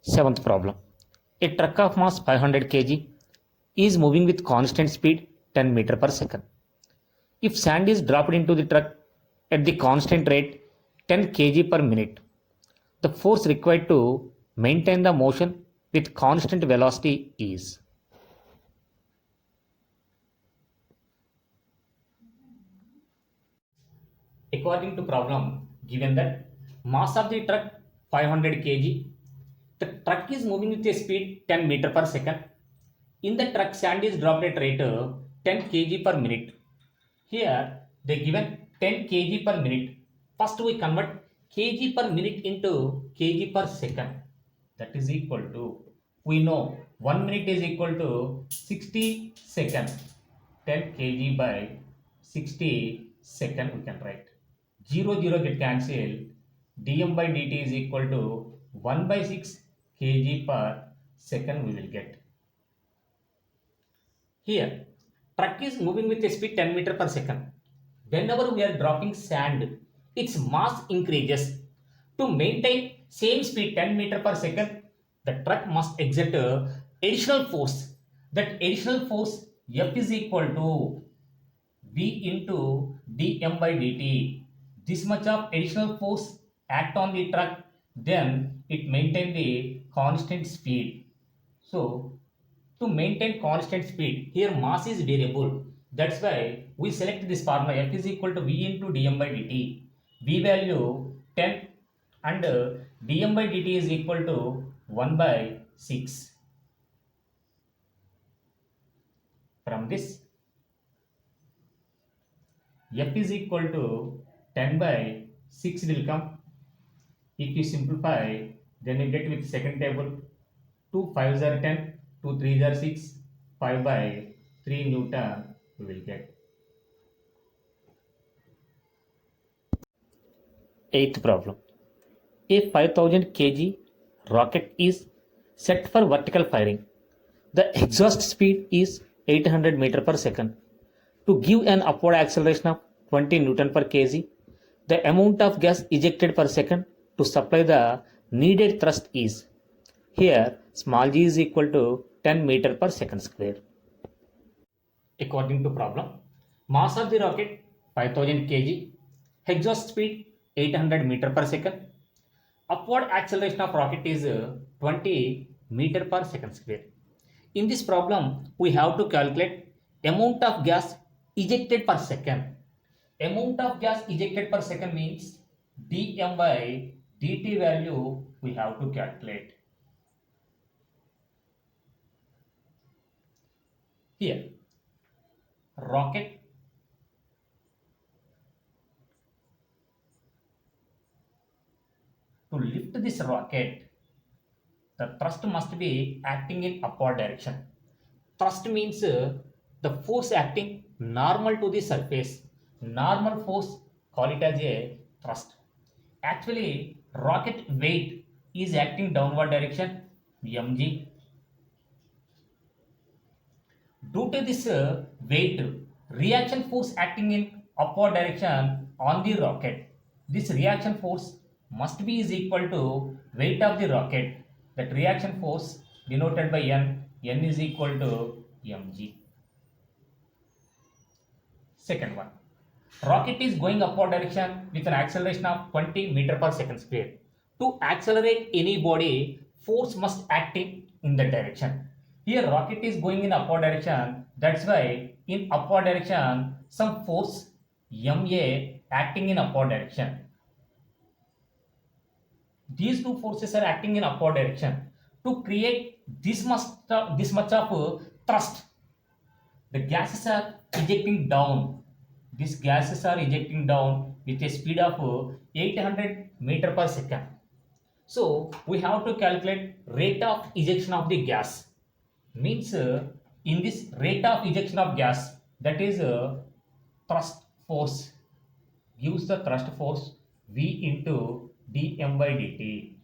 Seventh problem. A truck of mass 500 kg is moving with constant speed 10 meter per second. If sand is dropped into the truck at the constant rate 10 kg per minute, the force required to maintain the motion with constant velocity is. According to problem, given that mass of the truck 500 kg, the truck is moving with a speed 10 meter per second. In the truck, sand is dropped at rate 10 kg per minute. Here, they given 10 kg per minute. First, we convert kg per minute into kg per second. That is equal to, we know 1 minute is equal to 60 seconds. 10 kg by 60 second we can write. 0 0 get cancelled. dm by dt is equal to 1 by 6 kg per second we will get. Here, truck is moving with a speed 10 meter per second. Whenever we are dropping sand, its mass increases. To maintain same speed 10 meter per second, the truck must exert additional force. That additional force F is equal to V into dm by dt. This much of additional force act on the truck, then it maintain the constant speed. So to maintain constant speed, here mass is variable. That's why we select this formula F is equal to V into dm by dt. V value 10 and dm by dt is equal to 1 by 6. From this, F is equal to 10 by 6 will come. If you simplify, then you get with second table 2 5s are 10, 2 3s are 6, 5 by 3 Newton we will get. Eighth problem. A 5000 kg rocket is set for vertical firing. The exhaust speed is 800 meter per second. To give an upward acceleration of 20 Newton per kg, the amount of gas ejected per second to supply the needed thrust is. Here, small g is equal to 10 meter per second square. According to problem, mass of the rocket 5000 kg, exhaust speed 800 meter per second, upward acceleration of rocket is 20 meter per second square. In this problem, we have to calculate amount of gas ejected per second. Amount of gas ejected per second means dm by dt value we have to calculate. Here, rocket to lift this rocket, the thrust must be acting in upward direction. Thrust means the force acting normal to the surface. Normal force, call it as a thrust. Actually, rocket weight is acting downward direction, mg. Due to this weight, reaction force acting in upward direction on the rocket. This reaction force must be is equal to weight of the rocket. That reaction force denoted by N is equal to mg. Second one, rocket is going upward direction with an acceleration of 20 meter per second square. To accelerate any body, force must act in that direction. Here rocket is going in upward direction, that's why in upward direction some force ma acting in upward direction. These two forces are acting in upward direction. To create this much of thrust, the gases are ejecting down. These gases are ejecting down with a speed of 800 meter per second. So we have to calculate rate of ejection of the gas. Means in this rate of ejection of gas, that is thrust force, gives the thrust force V into dm by dt.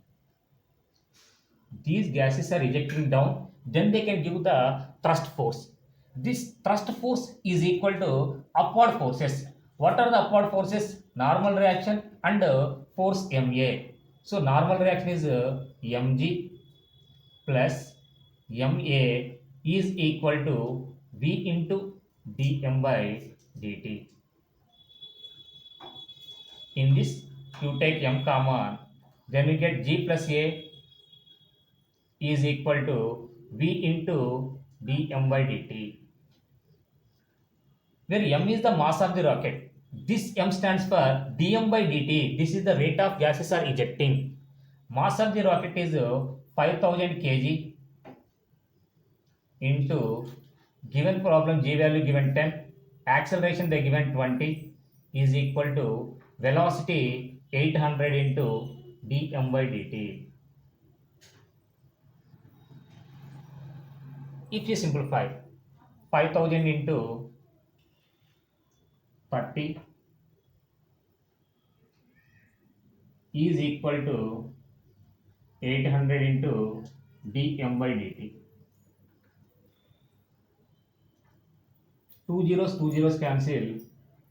These gases are ejecting down, then they can give the thrust force. This thrust force is equal to upward forces. What are the upward forces? Normal reaction and force ma. So normal reaction is mg plus ma is equal to v into dm by dt. In this, you take m common, then we get g plus a is equal to v into dm by dt, where m is the mass of the rocket. This m stands for dm by dt. This is the rate of gases are ejecting. Mass of the rocket is 5000 kg into given problem g value given 10, acceleration they given 20 is equal to velocity 800 into dm by dt. If you simplify 5000 into 30 is equal to 800 into dm by dt. Two zeros cancel.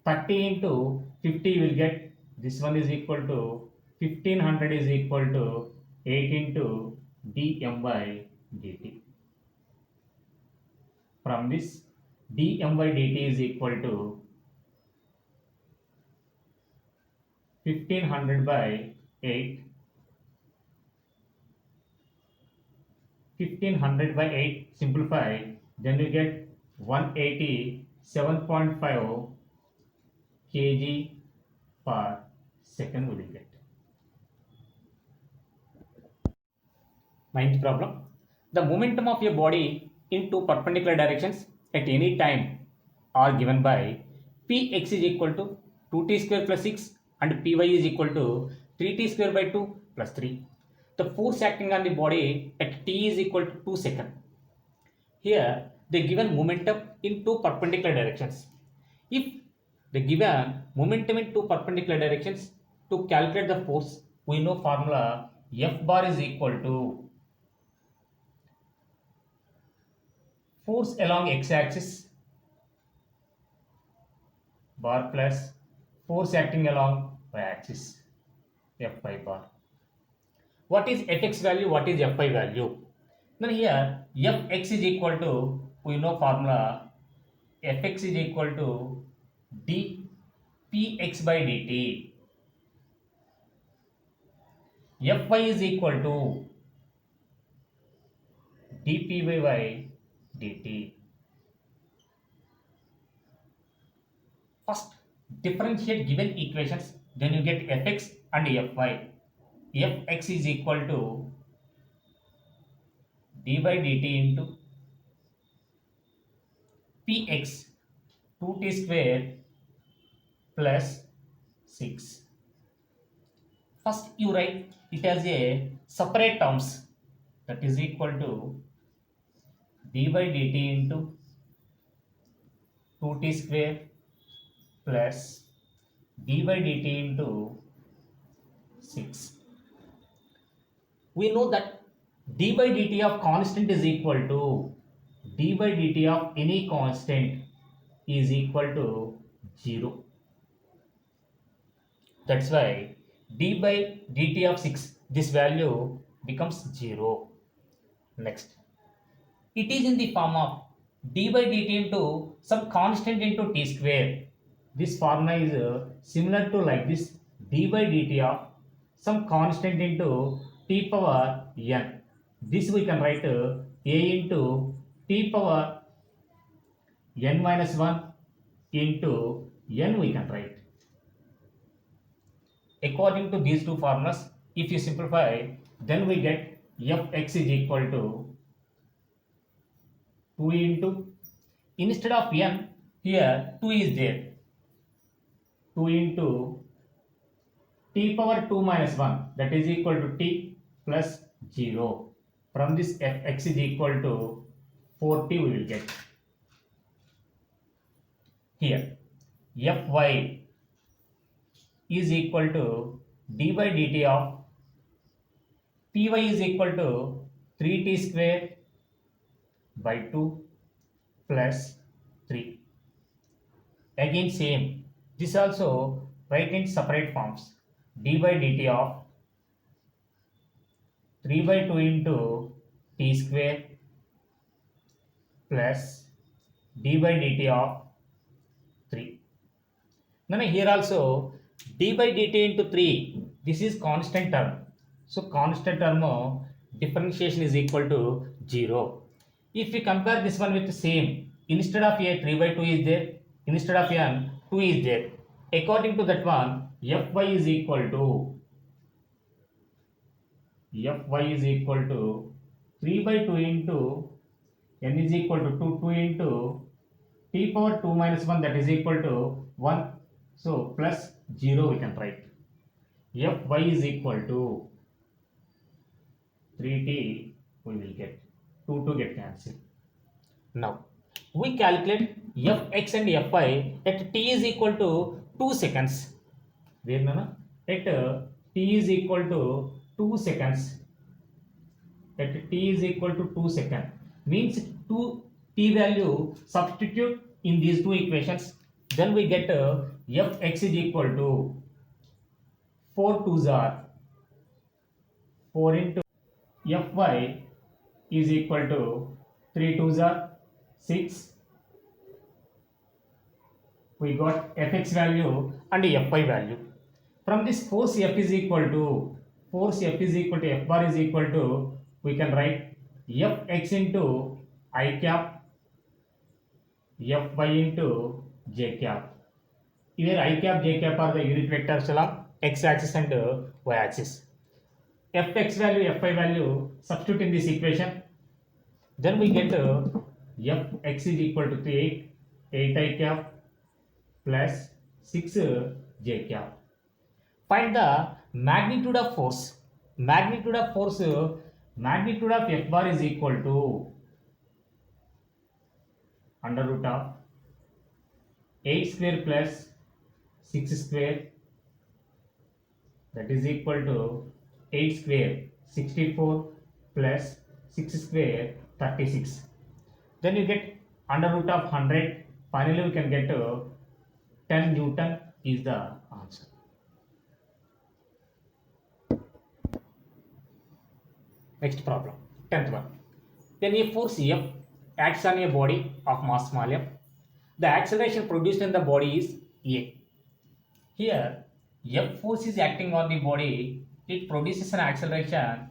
30 into 50 will get, this one is equal to 1500 is equal to 8 into dm by dt. From this, dm by dt is equal to 1500 by 8. 1500 by 8 simplify, then we get 187.5 kg per second we will get. Ninth problem. The momentum of a body in two perpendicular directions at any time are given by px is equal to 2t square plus 6 and py is equal to 3t square by 2 plus 3. The force acting on the body at t is equal to 2 seconds. Here, they given momentum in two perpendicular directions. If they given momentum in two perpendicular directions, to calculate the force, we know formula F bar is equal to force along x-axis bar plus force acting along y-axis Fy bar. What is Fx value? What is Fy value? Then here Fx is equal to, we know formula Fx is equal to dpx by dt. Fy is equal to dpy by dt. First, differentiate given equations, then you get Fx and Fy. Fx is equal to d by dt into px 2t square plus 6. First you write it as a separate terms, that is equal to d by dt into 2t square plus d by dt into 6. We know that d by dt of constant is equal to d by dt of any constant is equal to 0. That's why d by dt of 6, this value becomes 0. Next, it is in the form of d by dt into some constant into t square. This formula is similar to like this, d by dt of some constant into t power n. This we can write a into t power n minus 1 into n we can write. According to these two formulas, if you simplify, then we get Fx is equal to 2 into, instead of n, here 2 is there, 2 into t power 2 minus 1, that is equal to t plus 0. From this Fx is equal to 40 we will get. Here Fy is equal to d by dt of py is equal to 3t square by 2 plus 3. Again same, this also write in separate forms, d by dt of 3 by 2 into t square plus d by dt of 3. Now here also d by dt into 3, this is constant term. So constant term differentiation is equal to 0. If we compare this one with the same, instead of a 3 by 2 is there, instead of n 2 is there. According to that one, fy is equal to 3 by 2 into n is equal to 2 into t power 2 minus 1, that is equal to 1. So plus 0 we can write. Fy is equal to 3t, we will get 2 get cancelled. Now we calculate fx and fy at t is equal to 2 seconds. Where Nana? At t is equal to 2 seconds. At t is equal to 2 seconds. Means 2 t value substitute in these two equations. Then we get fx is equal to 4 2s are 4 into fy is equal to 3 2s are 6. We got fx value and fy value. From this force f is equal to f bar is equal to, we can write fx into I cap, fy into j cap. Here I cap j cap are the unit vectors along x axis and y axis. Fx value fy value substitute in this equation. Then we get fx is equal to 8 I cap plus 6 j cap. Find the magnitude of force. Magnitude of force, magnitude of f bar is equal to under root of 8 square plus 6 square, that is equal to 8 square 64 plus 6 square 36. Then you get under root of 100. Finally we can get 10 Newton is the answer. Next problem, 10th one. Then a force F acts on a body of mass small f. The acceleration produced in the body is A. Here F force is acting on the body, it produces an acceleration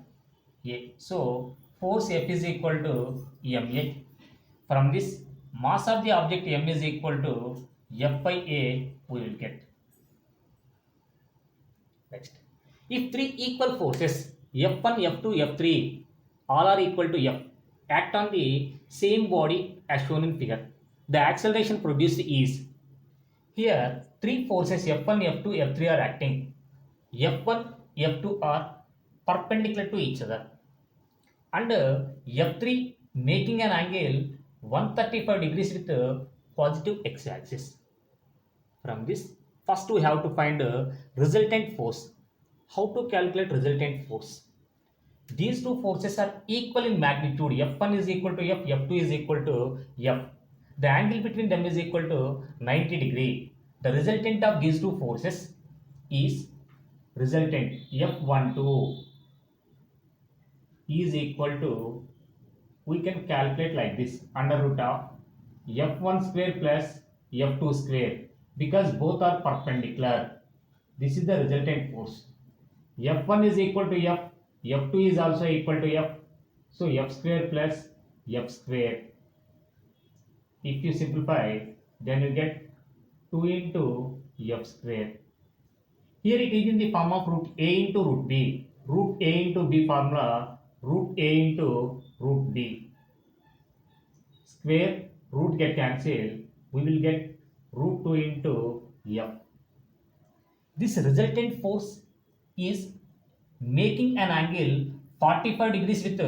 A. So force F is equal to ma. From this, mass of the object m is equal to F by A we will get. Next, if three equal forces F1, F2, F3 all are equal to F, act on the same body as shown in figure, the acceleration produced is. Here three forces F1, F2, F3 are acting. F1, F2 are perpendicular to each other and F3 making an angle 135 degrees with positive x-axis. From this, first we have to find resultant force. How to calculate resultant force? These two forces are equal in magnitude. F1 is equal to F, F2 is equal to F. The angle between them is equal to 90 degree. The resultant of these two forces is resultant F12 is equal to, we can calculate like this, under root of F1 square plus F2 square, because both are perpendicular. This is the resultant force. F1 is equal to F, F2 is also equal to F. So F square plus F square. If you simplify, then you get 2 into F square. Here it is in the form of root A into root B. Root A into B formula, root A into root B. Square, root get cancelled. We will get root 2 into F. This resultant force is making an angle 45 degrees with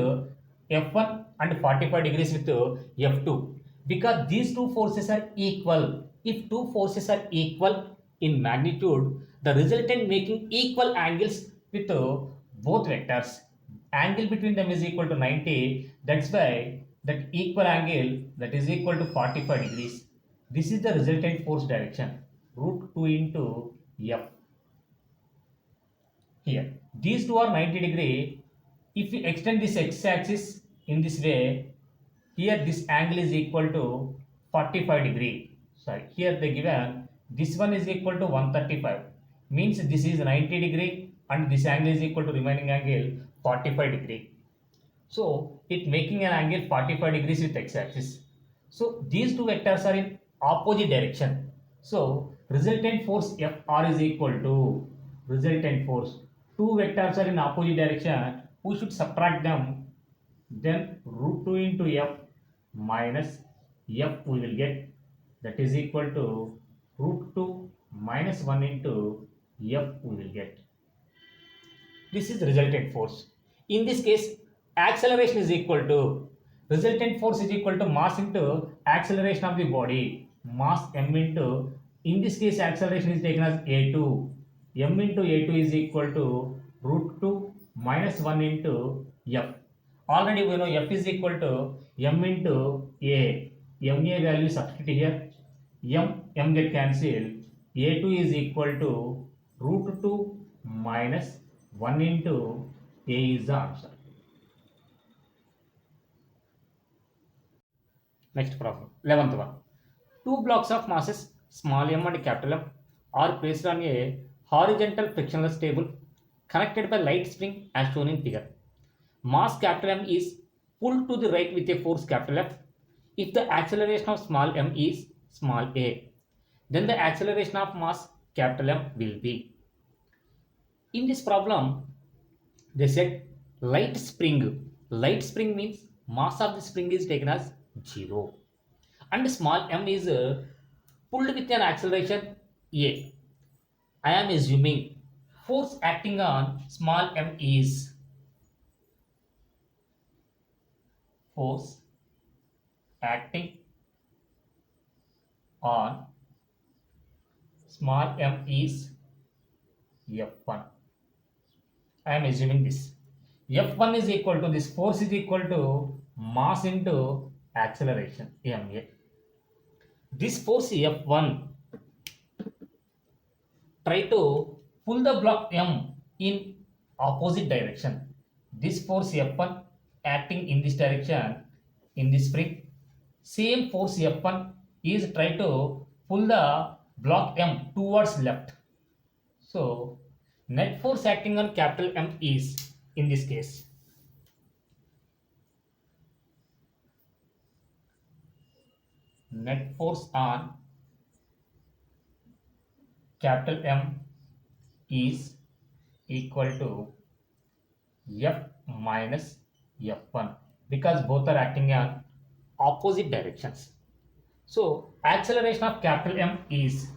F1 and 45 degrees with F2, because these two forces are equal. If two forces are equal in magnitude, the resultant making equal angles with both vectors. Angle between them is equal to 90. That's why that equal angle, that is equal to 45 degrees. This is the resultant force direction, root 2 into F. Here these two are 90 degree. If we extend this x-axis in this way. Here this angle is equal to 45 degree. Sorry, here they given this one is equal to 135. Means this is 90 degree and this angle is equal to remaining angle 45 degree. So it making an angle 45 degrees with x-axis. So these two vectors are in opposite direction. So resultant force Fr is equal to resultant force. Two vectors are in opposite direction. We should subtract them. Then root 2 into F minus F we will get. That is equal to root 2 minus 1 into F we will get. This is resultant force. In this case, acceleration is equal to resultant force is equal to mass into acceleration of the body. Mass m into, in this case, acceleration is taken as a2. M into a2 is equal to root 2 minus 1 into F. Already we know F is equal to m into a. Ma value substitute here. M get cancelled. A2 is equal to root 2 minus 1 into A is the answer. Next problem, 11th one. Two blocks of masses small m and capital M are placed on a horizontal frictionless table connected by light spring as shown in figure. Mass capital M is pulled to the right with a force capital F. If the acceleration of small m is small a, then the acceleration of mass capital M will be. In this problem, they said light spring. Light spring means mass of the spring is taken as 0. And small m is pulled with an acceleration a. I am assuming force acting on small m is force acting on small m is F1. I am assuming this. F1 is equal to this force is equal to mass into acceleration ma. This force F1 try to pull the block M in opposite direction. This force F1 acting in this direction in this spring. Same force F1 is try to pull the block M towards left. So net force acting on capital M is, in this case, net force on capital M is equal to F minus F1 because both are acting on opposite directions. So acceleration of capital M is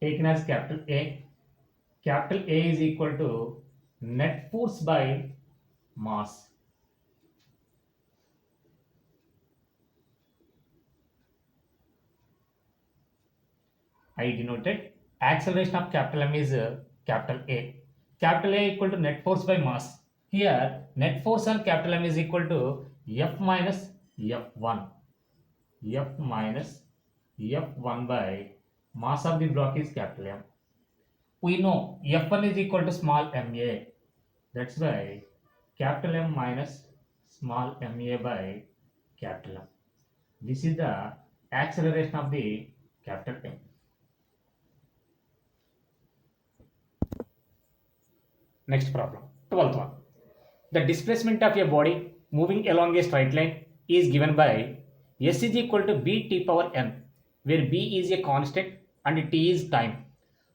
taken as capital A. Capital A is equal to net force by mass. I denoted acceleration of capital M is capital A. Capital A equal to net force by mass. Here net force on capital M is equal to F minus F1. F minus F1 by mass of the block is capital M. We know F1 is equal to small ma. That's why capital M minus small ma by capital M. This is the acceleration of the capital M. Next problem, 12th one. The displacement of a body moving along a straight line is given by S is equal to b t power n, where b is a constant and t is time.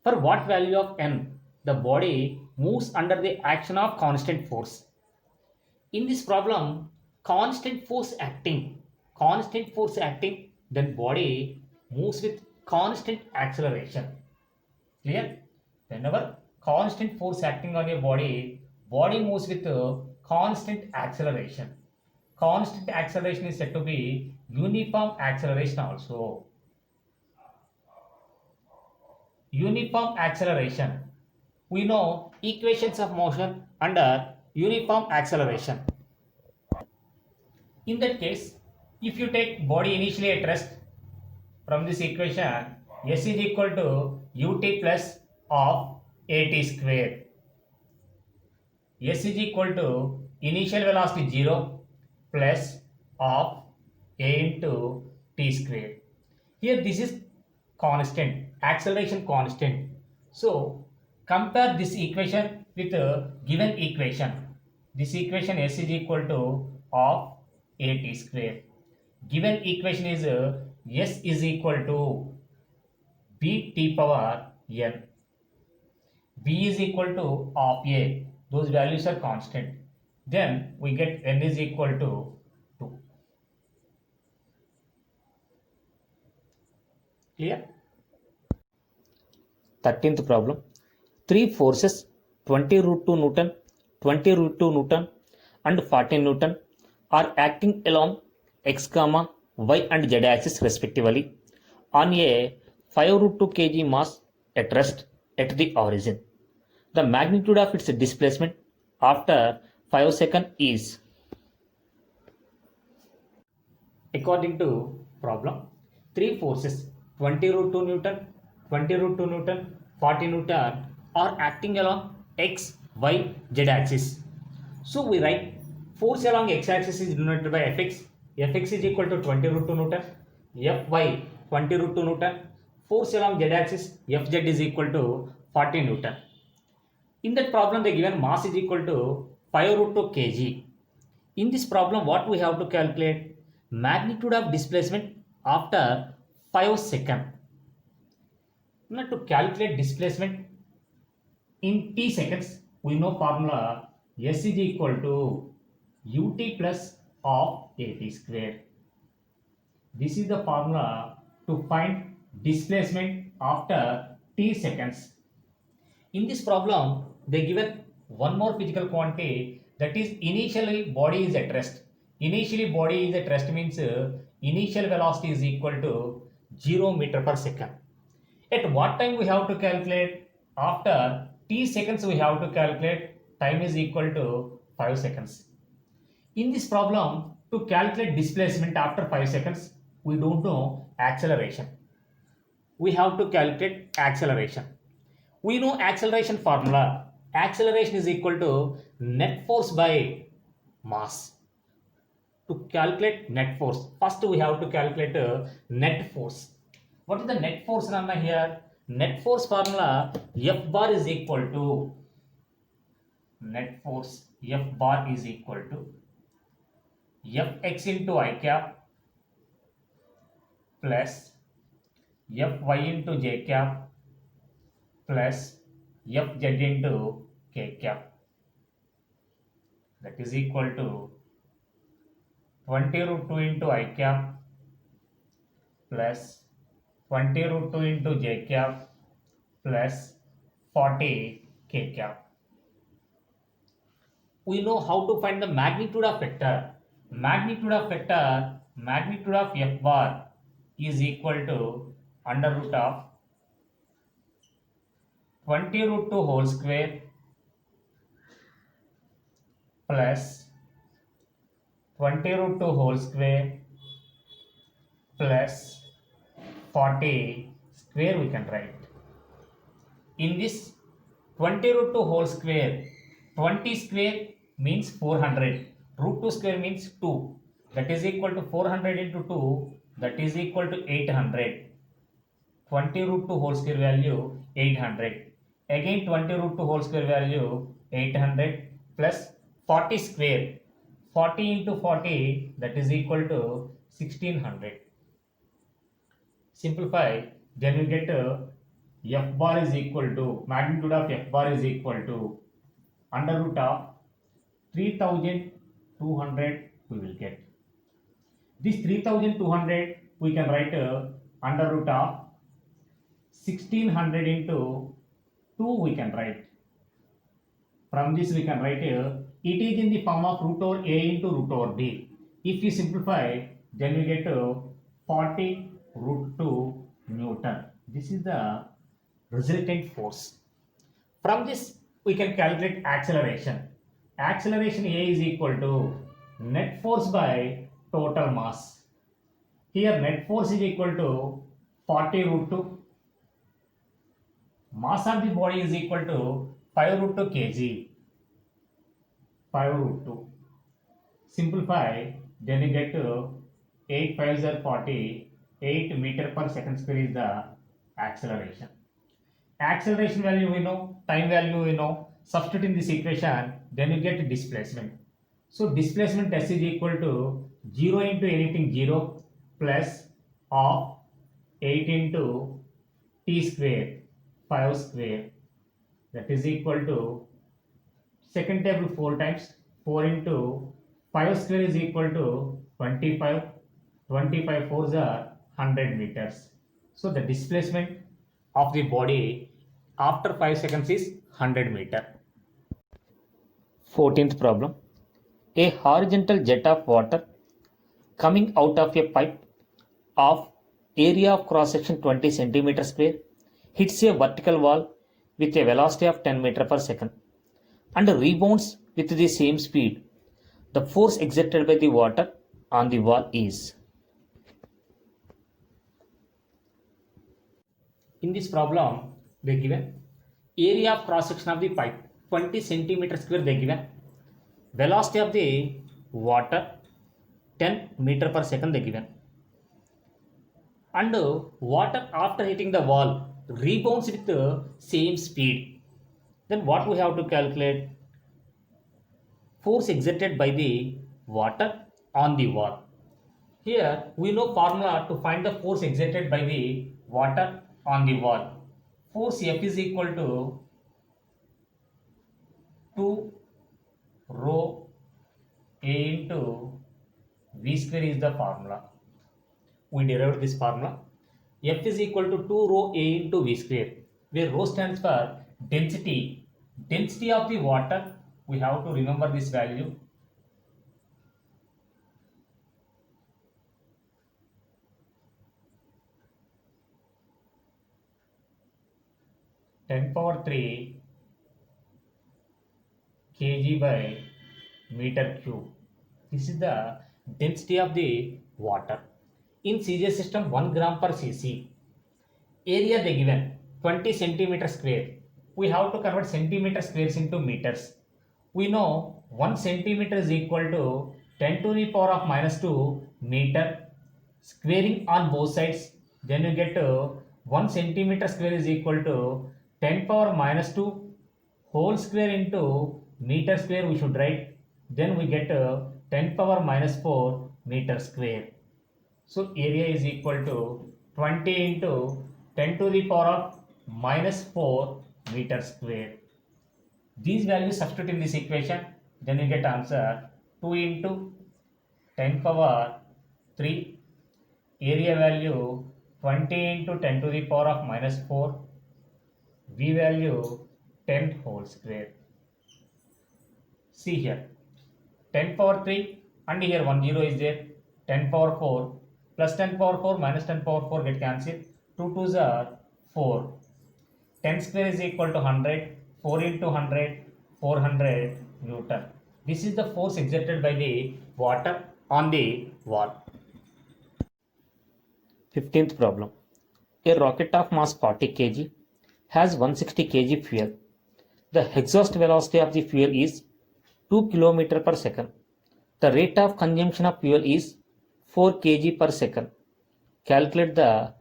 For what value of n the body moves under the action of constant force. In this problem, constant force acting, then body moves with constant acceleration. Clear? Whenever constant force acting on a body, body moves with constant acceleration. Constant acceleration is said to be uniform acceleration also. Uniform acceleration. We know equations of motion under uniform acceleration. In that case, If you take body initially at rest, from this equation, S is equal to ut plus of at square. S is equal to initial velocity 0 plus of a into t square. Here this is constant, acceleration constant. So compare this equation with a given equation. This equation S is equal to of at square. Given equation is S is equal to b t power n. B is equal to of A. Those values are constant. Then we get n is equal to 2. Clear? 13th problem. Three forces 20 root 2 Newton, 20 root 2 Newton and 40 Newton are acting along x, y and z axis respectively on a 5 root 2 kg mass at rest at the origin. The magnitude of its displacement after 5 seconds is. According to problem, three forces 20 root 2 Newton, 20 root 2 Newton, 40 Newton are acting along x, y, z axis. So we write force along x axis is denoted by Fx. Fx is equal to 20 root 2 Newton, Fy 20 root 2 Newton. Force along z axis Fz is equal to 40 Newton. In that problem, they given mass is equal to 5 root 2 kg. In this problem, what we have to calculate? Magnitude of displacement after 5 seconds. Now to calculate displacement in t seconds, we know formula S is equal to ut plus of at square. This is the formula to find displacement after t seconds. In this problem, they given one more physical quantity, that is initially body is at rest. Initially body is at rest means initial velocity is equal to 0 meter per second. At what time we have to calculate? After t seconds we have to calculate. Time is equal to 5 seconds. In this problem, to calculate displacement after 5 seconds, we don't know acceleration. We have to calculate acceleration. We know acceleration formula. Acceleration is equal to net force by mass. To calculate net force, first we have to calculate net force. What is the net force number here? Net force formula F bar is equal to net force F bar is equal to Fx into I cap plus Fy into J cap plus Fz into K cap. That is equal to 20 root 2 into I cap plus 20 root 2 into J cap plus 40 K cap. We know how to find the magnitude of vector. Magnitude of vector, magnitude of F bar is equal to under root of 20 root 2 whole square plus 20 root 2 whole square plus 40 square we can write. In this 20 root 2 whole square, 20 square means 400. Root 2 square means 2. That is equal to 400 into 2. That is equal to 800. 20 root 2 whole square value 800. Again 20 root 2 whole square value 800 plus 40 square. 40 into 40 that is equal to 1600. Simplify, then we get F bar is equal to, magnitude of F bar is equal to under root of 3200 we will get. This 3200 we can write under root of 1600 into 2 we can write. From this we can write it is in the form of root over a into root over b. If we simplify, then we get 40 root 2 Newton. This is the resultant force. From this we can calculate acceleration. Acceleration A is equal to net force by total mass. Here net force is equal to 40 root 2. Mass of the body is equal to 5 root 2 kg. 5 root 2. Simplify, then you get to 8 5s are 40. 8 meter per second square is the acceleration. Acceleration value we know, time value we know. Substitute in this equation, then you get displacement. So displacement S is equal to 0 into anything 0 plus of 8 into t square 5 square, that is equal to second table 4 times 4 into 5 square is equal to 25. 25 fours are 100 meters. So the displacement of the body after 5 seconds is 100 meter. 14th problem. A horizontal jet of water coming out of a pipe of area of cross section 20 centimeter square hits a vertical wall with a velocity of 10 meter per second and rebounds with the same speed. The force exerted by the water on the wall is. In this problem, they given area of cross section of the pipe 20 centimeter square they given, velocity of the water 10 meter per second they given, and water after hitting the wall rebounds with the same speed. Then what we have to calculate? Force exerted by the water on the wall. Here we know formula to find the force exerted by the water on the wall. Force F is equal to 2 rho A into V square is the formula. We derived this formula. F is equal to 2 rho A into V square, where rho stands for density. Density of the water, we have to remember this value. Ten power 3 kg by meter cube. This is the density of the water. In CJ system 1 gram per cc. Area they given 20 centimeter square. We have to convert centimeter squares into meters. We know 1 centimeter is equal to 10 to the power of minus 2 meter. Squaring on both sides, then you get 1 centimeter square is equal to 10 power minus 2 whole square into meter square we should write. Then we get 10 power minus 4 meter square. So area is equal to 20 into 10 to the power of minus 4 meter square. These values substitute in this equation, then you get answer 2 into 10 power 3, area value 20 into 10 to the power of minus 4, V value 10 whole square. See here 10 power 3 and here 1 0 is there, 10 power 4 plus 10 power 4 minus 10 power 4 get cancelled, 2 2s are 4, 10 square is equal to 100, 4 into 100, 400 Newton. This is the force exerted by the water on the wall. 15th problem. A rocket of mass 40 kg has 160 kg fuel. The exhaust velocity of the fuel is 2 km per second. The rate of consumption of fuel is 4 kg per second. Calculate the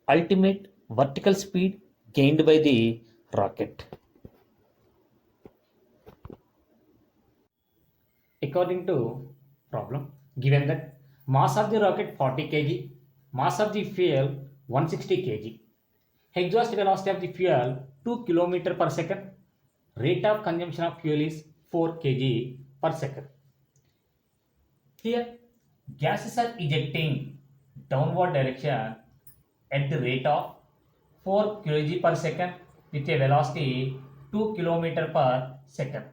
ultimate vertical speed gained by the rocket. According to problem, given that mass of the rocket 40 kg, mass of the fuel 160 kg, exhaust velocity of the fuel 2 km per second, rate of consumption of fuel is 4 kg per second. Here, gases are ejecting downward direction at the rate of 4 kg per second with a velocity 2 km per second.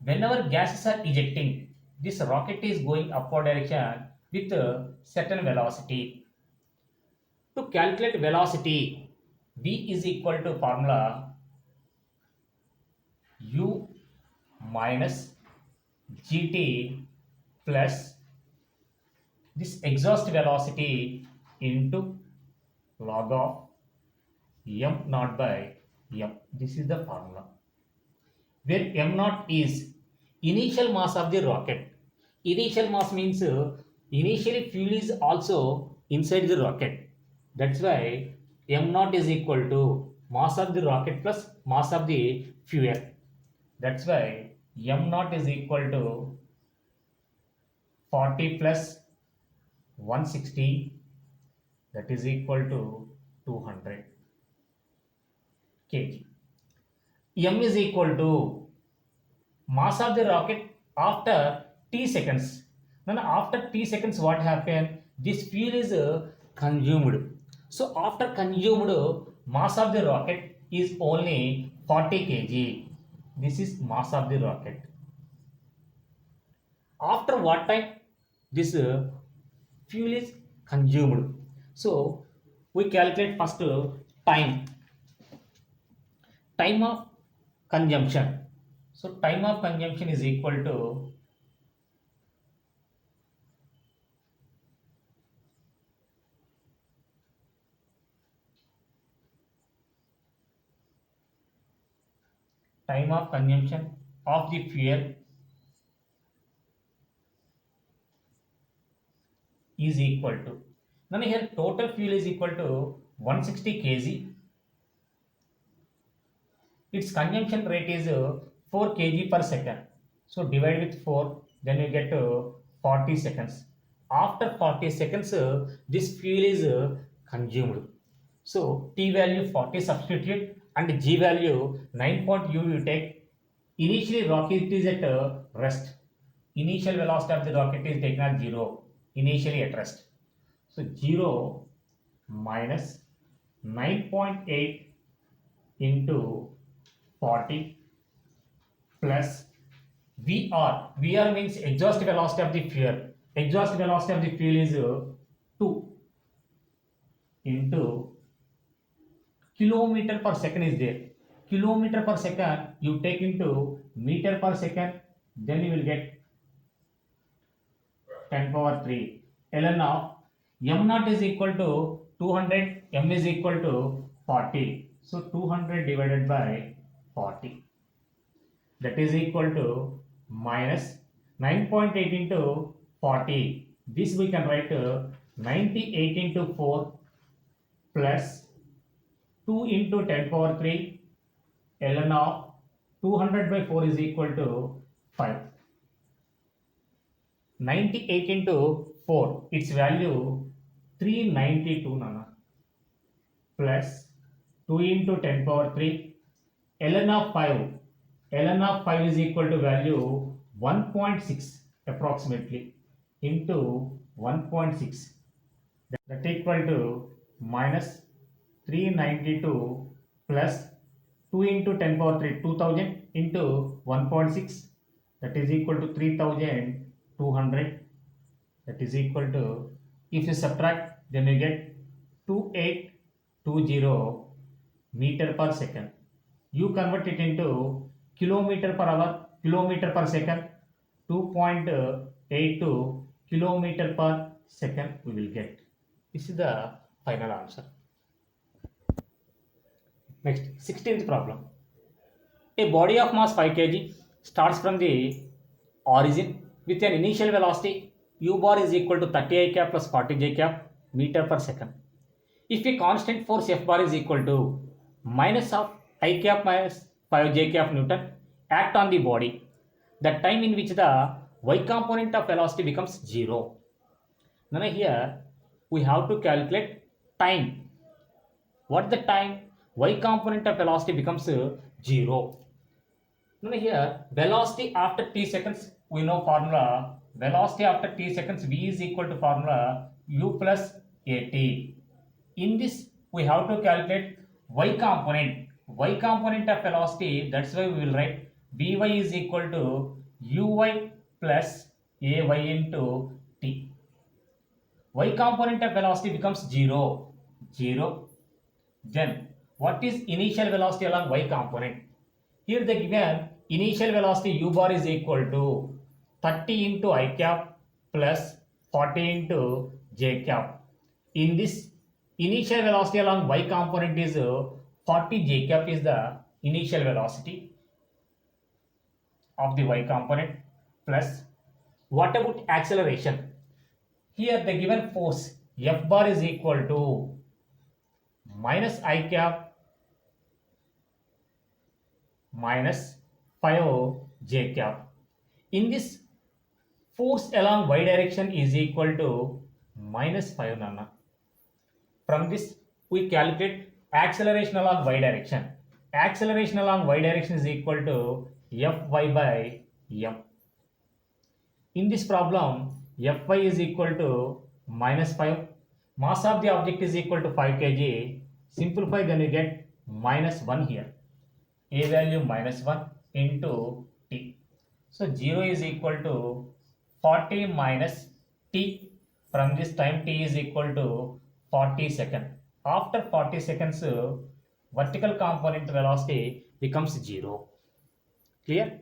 Whenever gases are ejecting, this rocket is going upward direction with a certain velocity. To calculate velocity, V is equal to formula U minus gt plus this exhaust velocity into log of m naught by m. This is the formula where m naught is initial mass of the rocket. Initial mass means initially fuel is also inside the rocket. That's why m naught is equal to mass of the rocket plus mass of the fuel. That's why m naught is equal to 40 plus 160, that is equal to 200 kg. M is equal to mass of the rocket after t seconds. Then after t seconds what happened? This fuel is consumed. So after consumed, mass of the rocket is only 40 kg. This is mass of the rocket. After what time this fuel is consumed? So we calculate first time of consumption. So time of consumption is equal to time of consumption of the fuel is equal to, now here total fuel is equal to 160 kg. Its consumption rate is 4 kg per second. So divide with 4, then you get 40 seconds. After 40 seconds, this fuel is consumed. So t value 40 substitute and g value 9.u you take. Initially rocket is at rest. Initial velocity of the rocket is taken as 0. Initially at rest. So 0 minus 9.8 into 40 plus VR. VR means exhaust velocity of the fuel. Exhaust velocity of the fuel is 2 into kilometer per second is there. Kilometer per second you take into meter per second, then you will get 10 power 3. ln of m naught is equal to 200, m is equal to 40. So 200 divided by 40, that is equal to minus 9.8 into 40. This we can write 98 into 4 plus 2 into 10 power 3 ln of 200 by 4 is equal to 5. 98 into 4, its value 392 nana, plus 2 into 10 power 3 ln of 5. ln of 5 is equal to value 1.6 approximately into 1.6, that equal to minus 392 plus 2 into 10 power 3 2000 into 1.6, that is equal to 3200, that is equal to, if you subtract then you get 2820 meter per second. You convert it into kilometer per hour, kilometer per second, 2.82 kilometer per second we will get. This is the final answer. Next, 16th problem. A body of mass 5 kg starts from the origin with an initial velocity u bar is equal to 30 I cap plus 40 j cap meter per second. If a constant force F bar is equal to minus of I cap minus 5 j cap Newton act on the body, the time in which the y component of velocity becomes 0. Now here we have to calculate time. What the time? Y component of velocity becomes 0. Now here velocity after t seconds, we know formula. Velocity after t seconds v is equal to formula u plus at. In this we have to calculate y component. Y component of velocity, that's why we will write vy is equal to uy plus ay into t. Y component of velocity becomes 0. Then what is initial velocity along y component? Here the given initial velocity u bar is equal to 30 into I cap plus 40 into j cap. In this initial velocity along y component is 40 j cap is the initial velocity of the y component plus what about acceleration? Here the given force F bar is equal to minus I cap minus 5 j cap. In this force along y direction is equal to minus 5 nana. From this we calculate acceleration along y direction. Acceleration along y direction is equal to Fy by m. In this problem, Fy is equal to minus 5. Mass of the object is equal to 5 kg. Simplify, then you get minus 1 here. A value minus 1 into t. So 0 is equal to 40 minus t. From this time t is equal to 40 seconds. After 40 seconds, vertical component velocity becomes 0. Clear?